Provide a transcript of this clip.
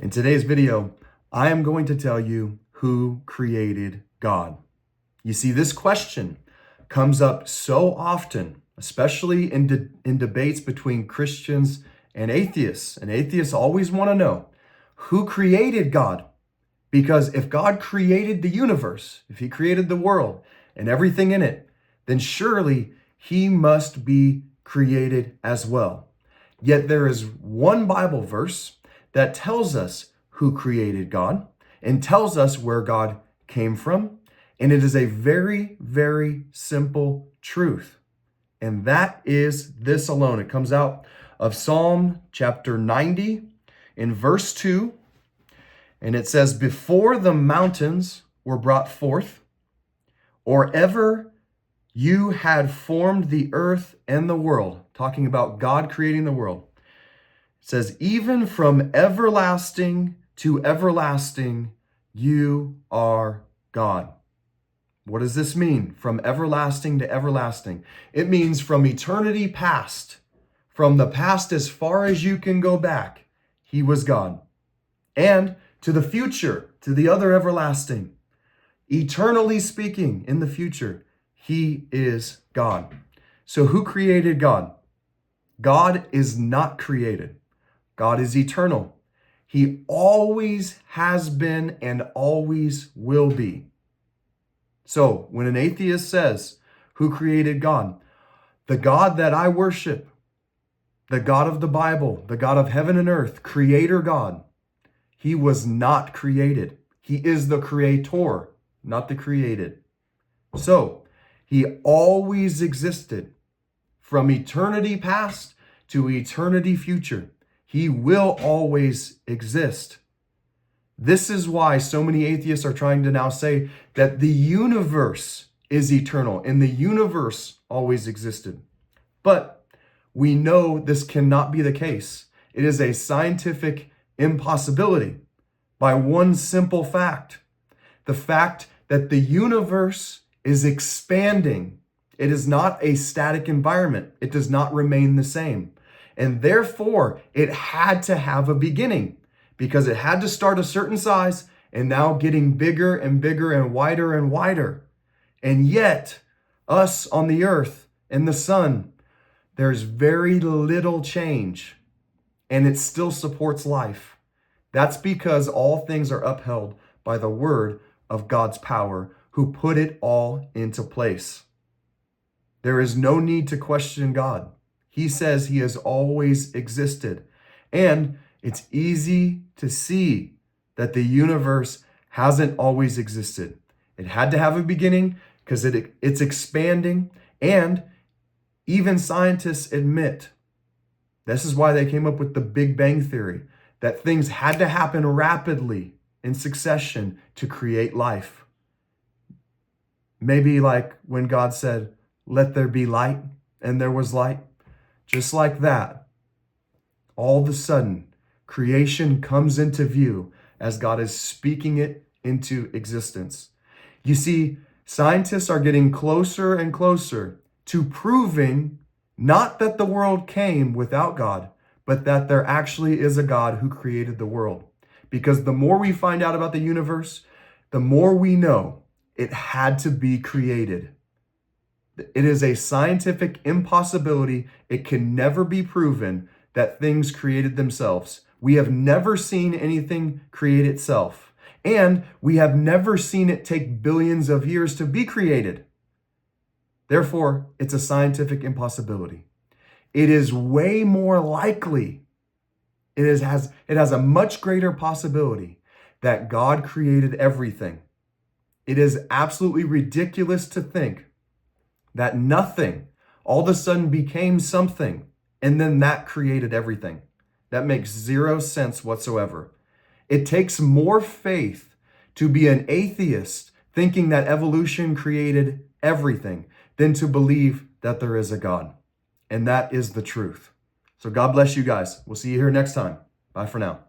In today's video, I am going to tell you who created God. You see, this question comes up so often, especially in debates between Christians and atheists. And atheists always want to know who created God. Because if God created the universe, if he created the world and everything in it, then surely he must be created as well. Yet there is one Bible verse that tells us who created God and tells us where God came from. And it is a very, very simple truth. And that is this alone. It comes out of Psalm chapter 90 in verse 2. And it says, "Before the mountains were brought forth, or ever you had formed the earth and the world," talking about God creating the world. It says, "Even from everlasting to everlasting, you are God." What does this mean? From everlasting to everlasting. It means from eternity past, from the past as far as you can go back, he was God. And to the future, to the other everlasting, eternally speaking, in the future, he is God. So who created God? God is not created. God is eternal. He always has been and always will be. So when an atheist says, who created God? The God that I worship, the God of the Bible, the God of heaven and earth, creator God, he was not created. He is the creator, not the created. So he always existed from eternity past to eternity future. He will always exist. This is why so many atheists are trying to now say that the universe is eternal and the universe always existed. But we know this cannot be the case. It is a scientific impossibility by one simple fact. The fact that the universe is expanding. It is not a static environment. It does not remain the same. And therefore, it had to have a beginning because it had to start a certain size and now getting bigger and bigger and wider. And yet, us on the earth and the sun, there's very little change and it still supports life. That's because all things are upheld by the word of God's power, who put it all into place. There is no need to question God. He says he has always existed. And it's easy to see that the universe hasn't always existed. It had to have a beginning because it's expanding. And even scientists admit, this is why they came up with the Big Bang Theory, that things had to happen rapidly in succession to create life. Maybe like when God said, "Let there be light," and there was light. Just like that, all of a sudden, creation comes into view as God is speaking it into existence. You see, scientists are getting closer and closer to proving not that the world came without God, but that there actually is a God who created the world. Because the more we find out about the universe, the more we know it had to be created. It is a scientific impossibility. It can never be proven that things created themselves. We have never seen anything create itself. And we have never seen it take billions of years to be created. Therefore, it's a scientific impossibility. It is way more likely, it has a much greater possibility that God created everything. It is absolutely ridiculous to think that nothing all of a sudden became something and then that created everything. That makes zero sense whatsoever. It takes more faith to be an atheist thinking that evolution created everything than to believe that there is a God. And that is the truth. So God bless you guys. We'll see you here next time. Bye for now.